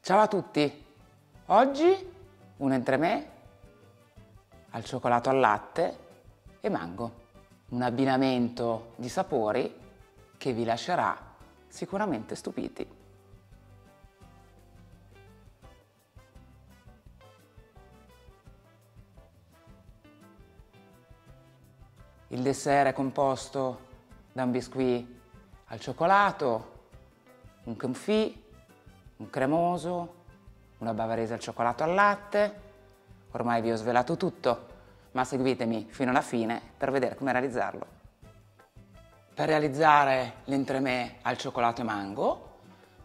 Ciao a tutti! Oggi un entremets al cioccolato al latte e mango, un abbinamento di sapori che vi lascerà sicuramente stupiti. Il dessert è composto da un biscuit al cioccolato, un confit, un cremoso, una bavarese al cioccolato al latte. Ormai vi ho svelato tutto, ma seguitemi fino alla fine per vedere come realizzarlo. Per realizzare l'entremets al cioccolato e mango,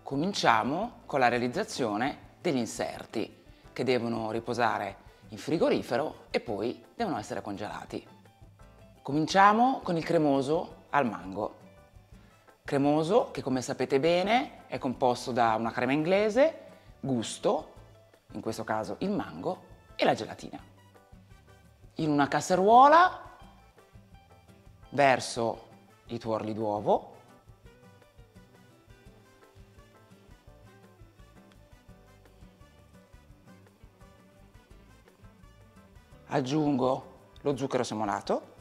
cominciamo con la realizzazione degli inserti che devono riposare in frigorifero e poi devono essere congelati. Cominciamo con il cremoso al mango. Cremoso che, come sapete bene, è composto da una crema inglese, gusto, in questo caso il mango, e la gelatina. In una casseruola verso i tuorli d'uovo, aggiungo lo zucchero semolato,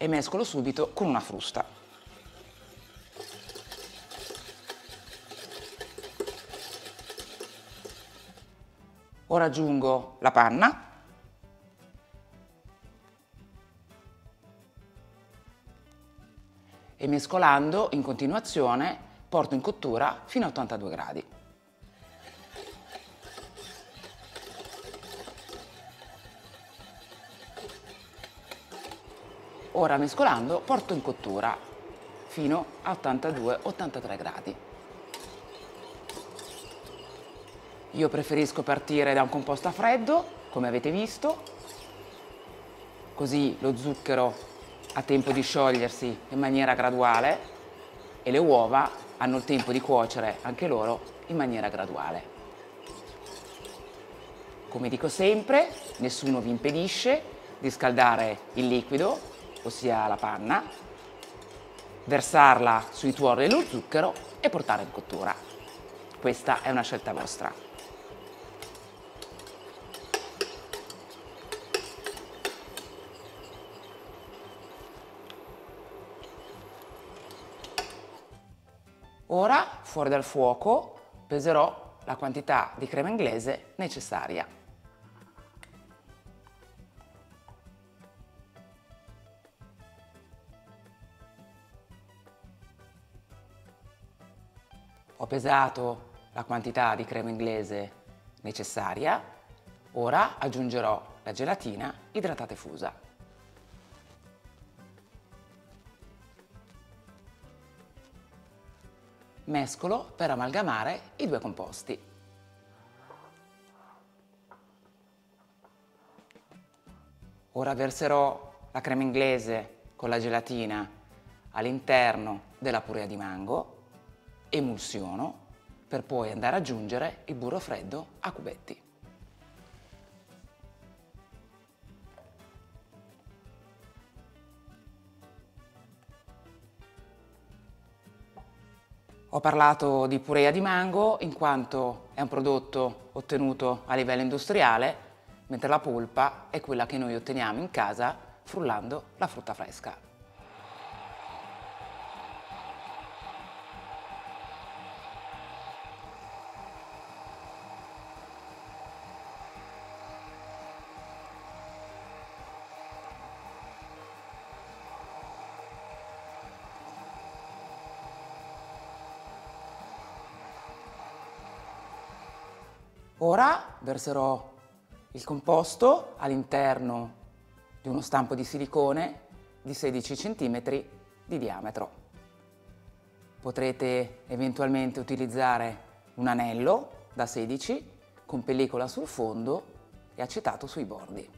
e mescolo subito con una frusta. Ora aggiungo la panna e mescolando in continuazione porto in cottura fino a 82 gradi. Ora mescolando porto in cottura fino a 82-83 gradi. Io preferisco partire da un composto a freddo, come avete visto, così lo zucchero ha tempo di sciogliersi in maniera graduale e le uova hanno il tempo di cuocere anche loro in maniera graduale. Come dico sempre, nessuno vi impedisce di scaldare il liquido, ossia la panna, versarla sui tuorli dello zucchero e portare in cottura. Questa è una scelta vostra. Ora, fuori dal fuoco, peserò la quantità di crema inglese necessaria. Ho pesato la quantità di crema inglese necessaria, ora aggiungerò la gelatina idratata e fusa. Mescolo per amalgamare i due composti. Ora verserò la crema inglese con la gelatina all'interno della purea di mango, emulsiono per poi andare ad aggiungere il burro freddo a cubetti. Ho parlato di purea di mango in quanto è un prodotto ottenuto a livello industriale, mentre la polpa è quella che noi otteniamo in casa frullando la frutta fresca. Ora verserò il composto all'interno di uno stampo di silicone di 16 cm di diametro. Potrete eventualmente utilizzare un anello da 16 con pellicola sul fondo e acetato sui bordi.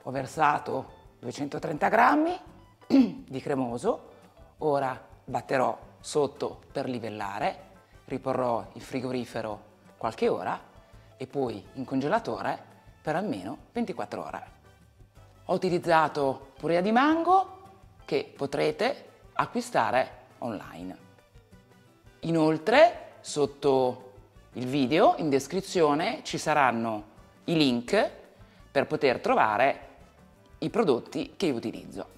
Ho versato 230 grammi di cremoso, ora batterò sotto per livellare, riporrò in frigorifero qualche ora e poi in congelatore per almeno 24 ore. Ho utilizzato purea di mango che potrete acquistare online. Inoltre, sotto il video, in descrizione, ci saranno i link per poter trovare i prodotti che io utilizzo.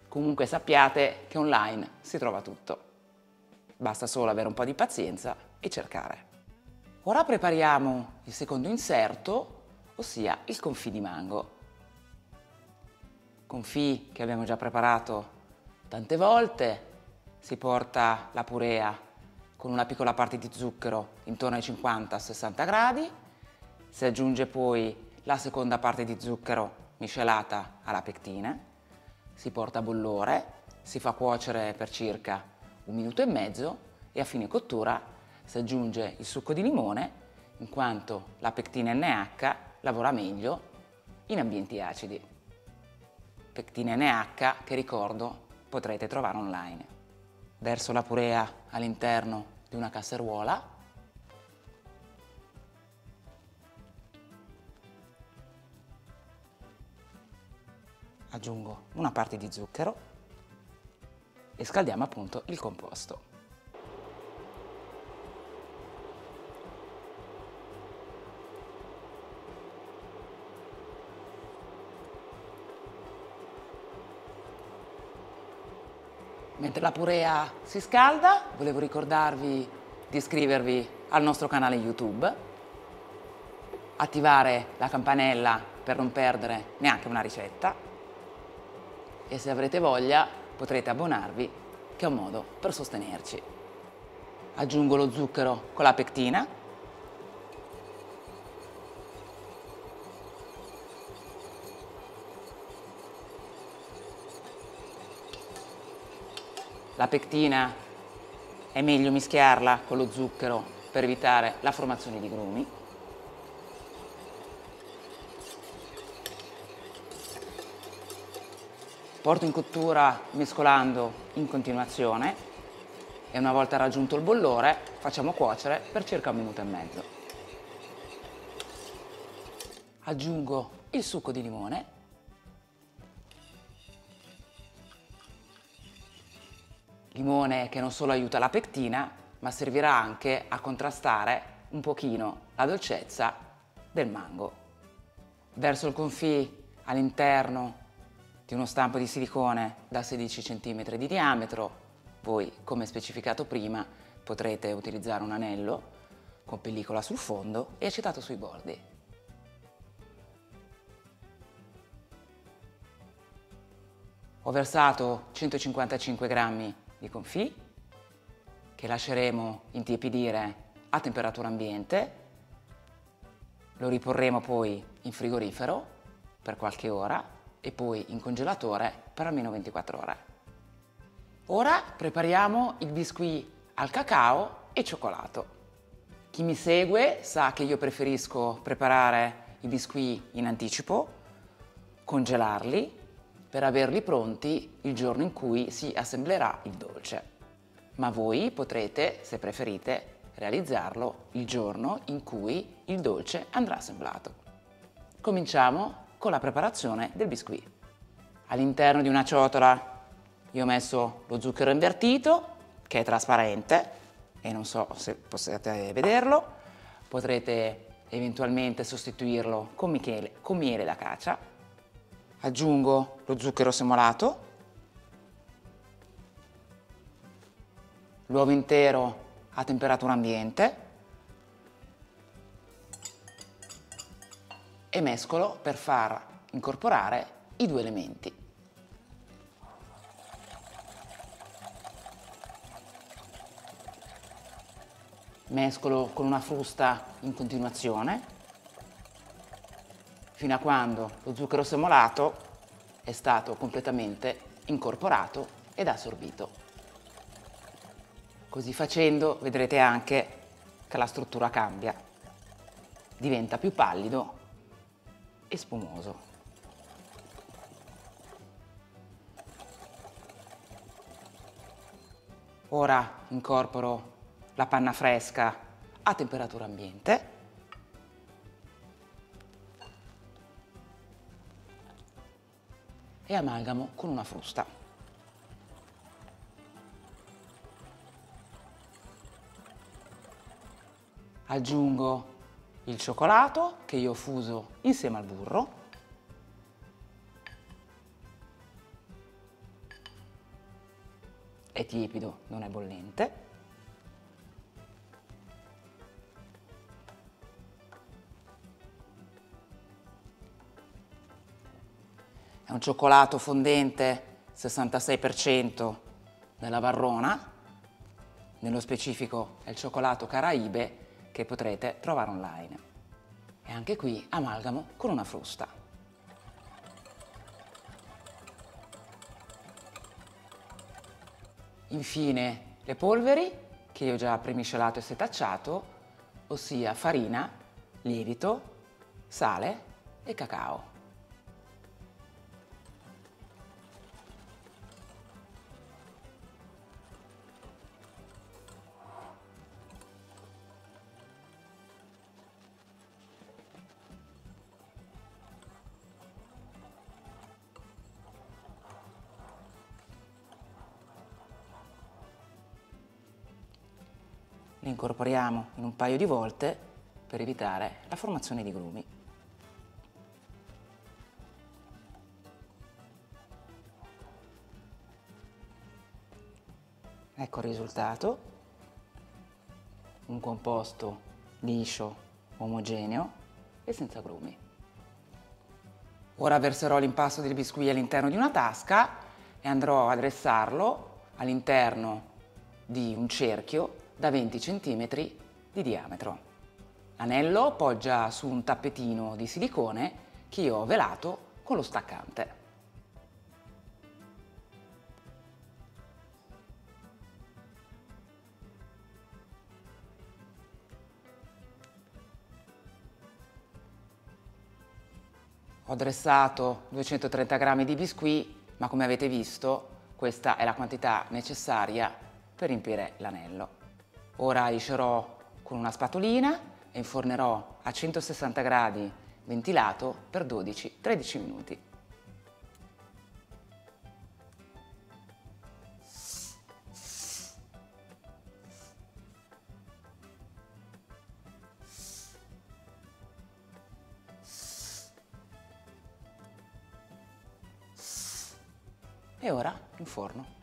Comunque sappiate che online si trova tutto. Basta solo avere un po' di pazienza e cercare. Ora prepariamo il secondo inserto, ossia il confit di mango. Confit che abbiamo già preparato tante volte. Si porta la purea con una piccola parte di zucchero intorno ai 50-60 gradi. Si aggiunge poi la seconda parte di zucchero miscelata alla pectina. Si porta a bollore, si fa cuocere per circa 1 minuto e mezzo e a fine cottura si aggiunge il succo di limone, in quanto la pectina NH lavora meglio in ambienti acidi. Pectina NH che, ricordo, potrete trovare online. Verso la purea all'interno di una casseruola. Aggiungo una parte di zucchero e scaldiamo appunto il composto. Mentre la purea si scalda, volevo ricordarvi di iscrivervi al nostro canale YouTube, attivare la campanella per non perdere neanche una ricetta e se avrete voglia potrete abbonarvi, che è un modo per sostenerci. Aggiungo lo zucchero con la pectina. La pectina è meglio mischiarla con lo zucchero per evitare la formazione di grumi. Porto in cottura mescolando in continuazione e una volta raggiunto il bollore facciamo cuocere per circa 1 minuto e mezzo. Aggiungo il succo di limone. Limone che non solo aiuta la pectina, ma servirà anche a contrastare un pochino la dolcezza del mango. Verso il confit all'interno di uno stampo di silicone da 16 cm di diametro. Voi, come specificato prima, potrete utilizzare un anello con pellicola sul fondo e acetato sui bordi. Ho versato 155 g di confit che lasceremo intiepidire a temperatura ambiente. Lo riporremo poi in frigorifero per qualche ora e poi in congelatore per almeno 24 ore. Ora prepariamo il biscuit al cacao e cioccolato. Chi mi segue sa che io preferisco preparare i biscuit in anticipo, congelarli per averli pronti il giorno in cui si assemblerà il dolce. Ma voi potrete, se preferite, realizzarlo il giorno in cui il dolce andrà assemblato. Cominciamo con la preparazione del biscuit. All'interno di una ciotola io ho messo lo zucchero invertito, che è trasparente e non so se possiate vederlo. Potrete eventualmente sostituirlo con miele d'acacia. Aggiungo lo zucchero semolato, l'uovo intero a temperatura ambiente e mescolo per far incorporare i due elementi. Mescolo con una frusta in continuazione fino a quando lo zucchero semolato è stato completamente incorporato ed assorbito. Così facendo vedrete anche che la struttura cambia, diventa più pallido e spumoso. Ora incorporo la panna fresca a temperatura ambiente. e amalgamo con una frusta. Aggiungo il cioccolato che io ho fuso insieme al burro. È tiepido, non è bollente. È un cioccolato fondente 66% della Varrona, nello specifico è il cioccolato Caraibe che potrete trovare online. E anche qui amalgamo con una frusta. Infine le polveri che io ho già premiscelato e setacciato, ossia farina, lievito, sale e cacao. Li incorporiamo in un paio di volte per evitare la formazione di grumi. Ecco il risultato, un composto liscio, omogeneo e senza grumi. Ora verserò l'impasto del biscuit all'interno di una tasca e andrò a dressarlo all'interno di un cerchio da 20 cm di diametro. L'anello poggia su un tappetino di silicone che io ho velato con lo staccante. Ho dressato 230 g di biscuit, ma come avete visto questa è la quantità necessaria per riempire l'anello. Ora liscerò con una spatolina e infornerò a 160 gradi ventilato per 12-13 minuti. E ora in forno.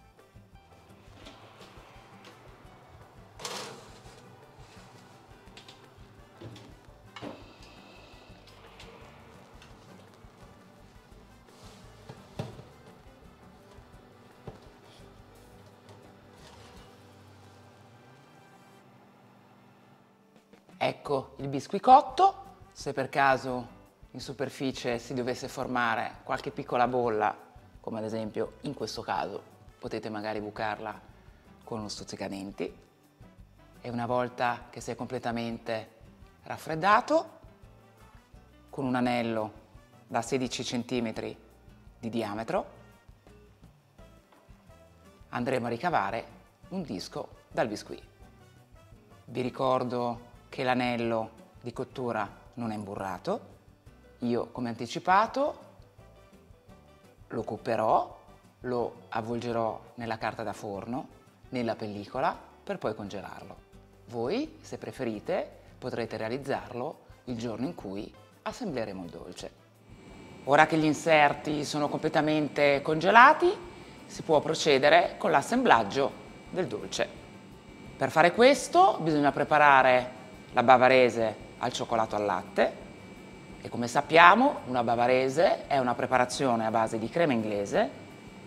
Ecco il biscuit cotto. Se per caso in superficie si dovesse formare qualche piccola bolla, come ad esempio in questo caso, potete magari bucarla con uno stuzzicadenti. E una volta che si è completamente raffreddato, con un anello da 16 cm di diametro, andremo a ricavare un disco dal biscuit. Vi ricordo che l'anello di cottura non è imburrato. Io, come anticipato, lo copperò, lo avvolgerò nella carta da forno, nella pellicola, per poi congelarlo. Voi, se preferite, potrete realizzarlo il giorno in cui assembleremo il dolce. Ora che gli inserti sono completamente congelati, si può procedere con l'assemblaggio del dolce. Per fare questo bisogna preparare la bavarese al cioccolato al latte e come sappiamo una bavarese è una preparazione a base di crema inglese,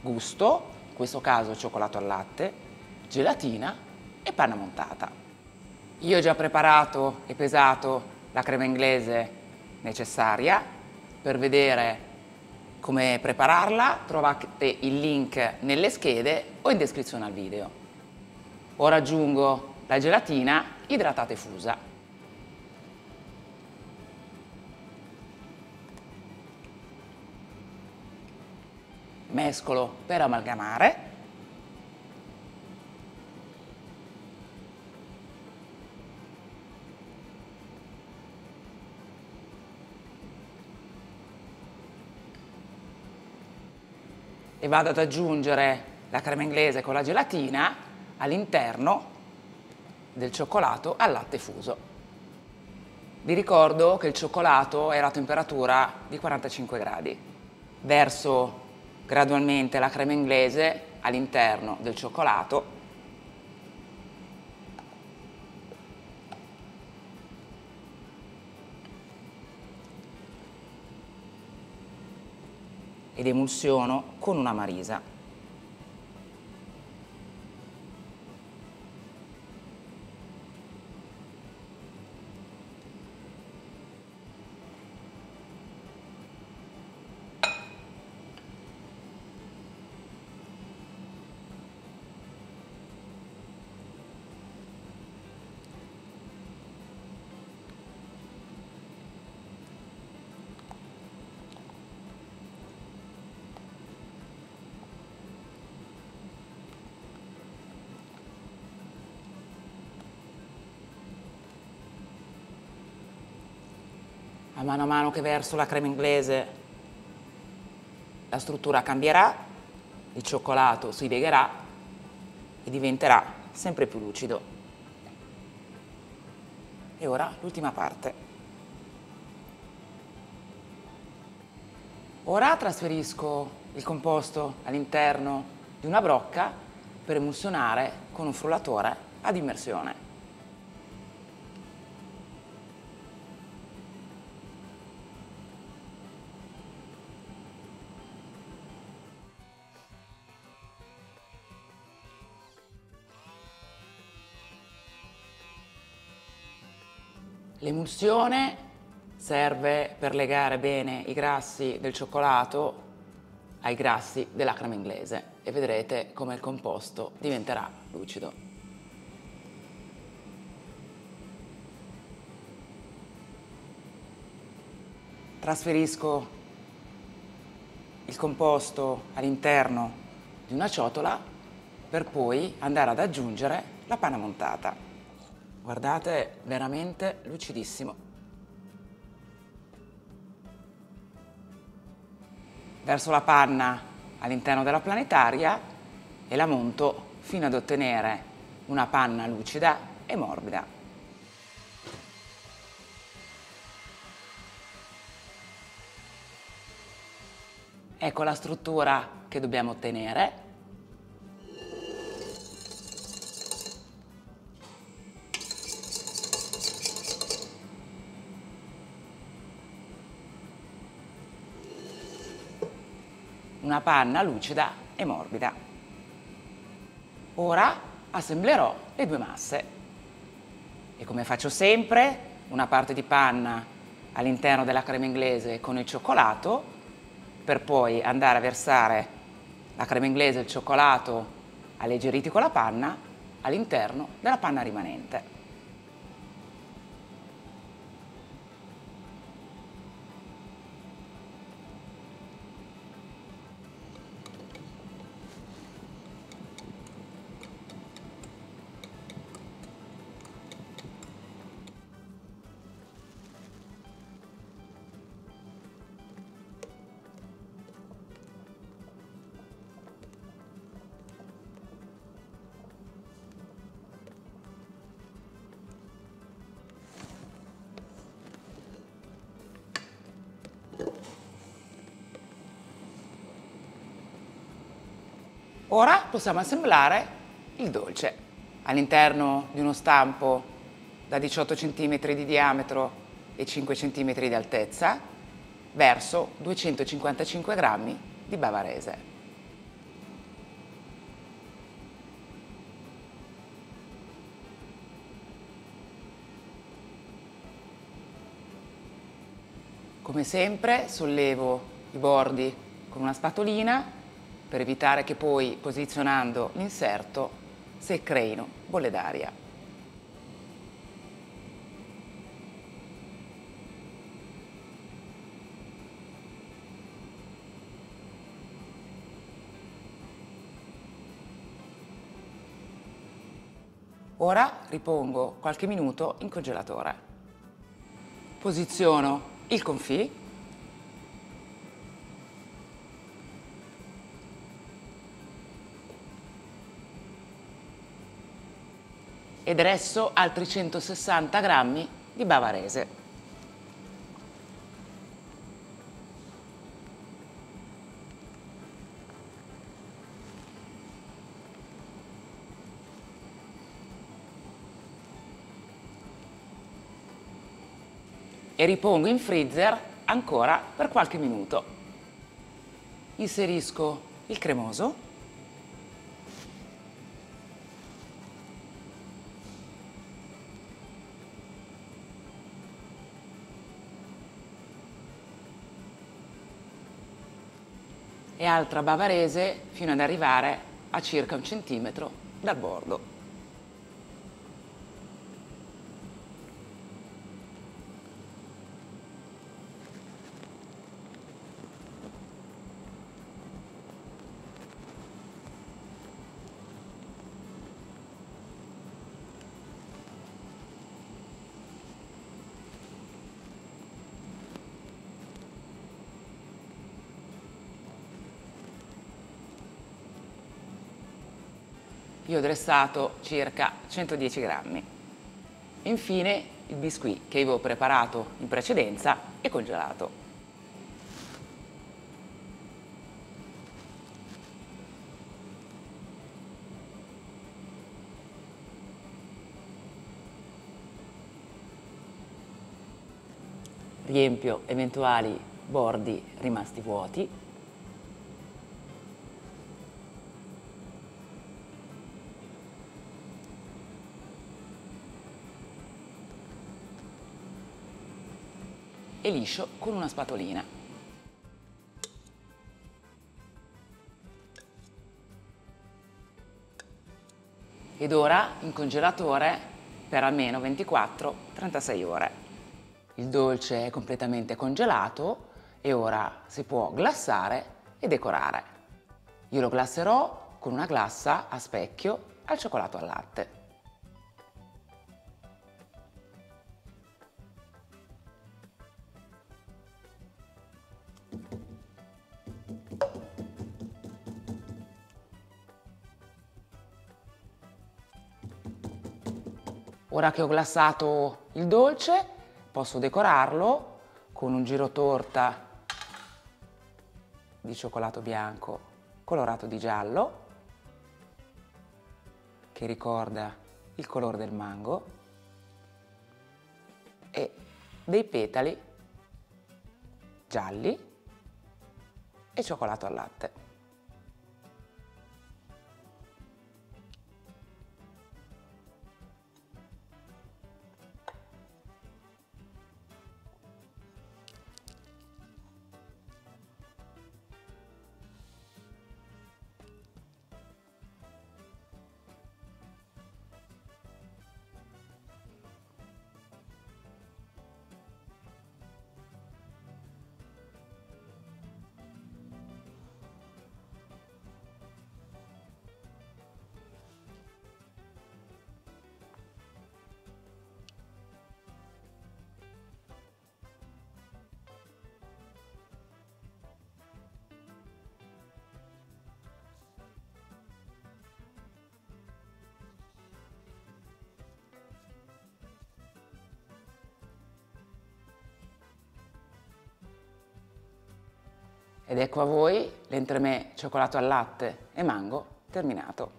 gusto, in questo caso cioccolato al latte, gelatina e panna montata. Io ho già preparato e pesato la crema inglese necessaria. Per vedere come prepararla trovate il link nelle schede o in descrizione al video. Ora aggiungo la gelatina idratata e fusa. Mescolo per amalgamare. e vado ad aggiungere la crema inglese con la gelatina all'interno del cioccolato al latte fuso. Vi ricordo che il cioccolato era a temperatura di 45 gradi. Verso gradualmente la crema inglese all'interno del cioccolato ed emulsiono con una marisa. A mano che verso la crema inglese la struttura cambierà, il cioccolato si piegherà e diventerà sempre più lucido. E ora l'ultima parte. Ora trasferisco il composto all'interno di una brocca per emulsionare con un frullatore ad immersione. L'emulsione serve per legare bene i grassi del cioccolato ai grassi della crema inglese e vedrete come il composto diventerà lucido. Trasferisco il composto all'interno di una ciotola per poi andare ad aggiungere la panna montata. Guardate, veramente lucidissimo. Verso la panna all'interno della planetaria e la monto fino ad ottenere una panna lucida e morbida. Ecco la struttura che dobbiamo ottenere. Una panna lucida e morbida. Ora assemblerò le due masse e come faccio sempre una parte di panna all'interno della crema inglese con il cioccolato per poi andare a versare la crema inglese e il cioccolato alleggeriti con la panna all'interno della panna rimanente. Ora possiamo assemblare il dolce. All'interno di uno stampo da 18 cm di diametro e 5 cm di altezza verso 255 g di bavarese. Come sempre sollevo i bordi con una spatolina per evitare che poi, posizionando l'inserto, si creino bolle d'aria. Ora ripongo qualche minuto in congelatore. Posiziono il confit ed adesso altri 160 grammi di bavarese. E ripongo in freezer ancora per qualche minuto. Inserisco il cremoso e altra bavarese fino ad arrivare a circa 1 centimetro dal bordo. Io ho dressato circa 110 grammi. Infine il biscuit che avevo preparato in precedenza e congelato. Riempio eventuali bordi rimasti vuoti. E liscio con una spatolina. Ed ora in congelatore per almeno 24-36 ore. Il dolce è completamente congelato e ora si può glassare e decorare. Io lo glasserò con una glassa a specchio al cioccolato al latte. Ora che ho glassato il dolce, posso decorarlo con un girotorta di cioccolato bianco colorato di giallo, che ricorda il colore del mango, e dei petali gialli e cioccolato al latte. Ed ecco a voi l'entremè cioccolato al latte e mango terminato.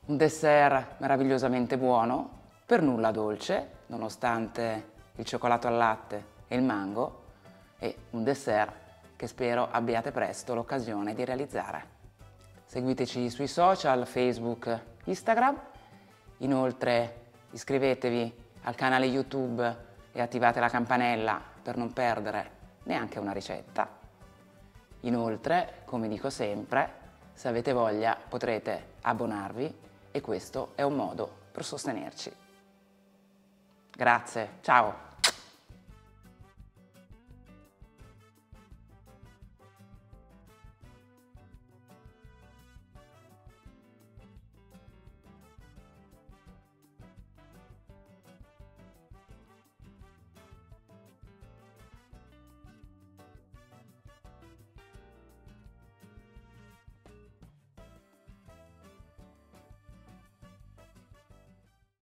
Un dessert meravigliosamente buono, per nulla dolce, nonostante il cioccolato al latte e il mango, e un dessert che spero abbiate presto l'occasione di realizzare. Seguiteci sui social, Facebook, Instagram. Inoltre iscrivetevi al canale YouTube e attivate la campanella per non perdere neanche una ricetta. Inoltre, come dico sempre, se avete voglia potrete abbonarvi e questo è un modo per sostenerci. Grazie, ciao!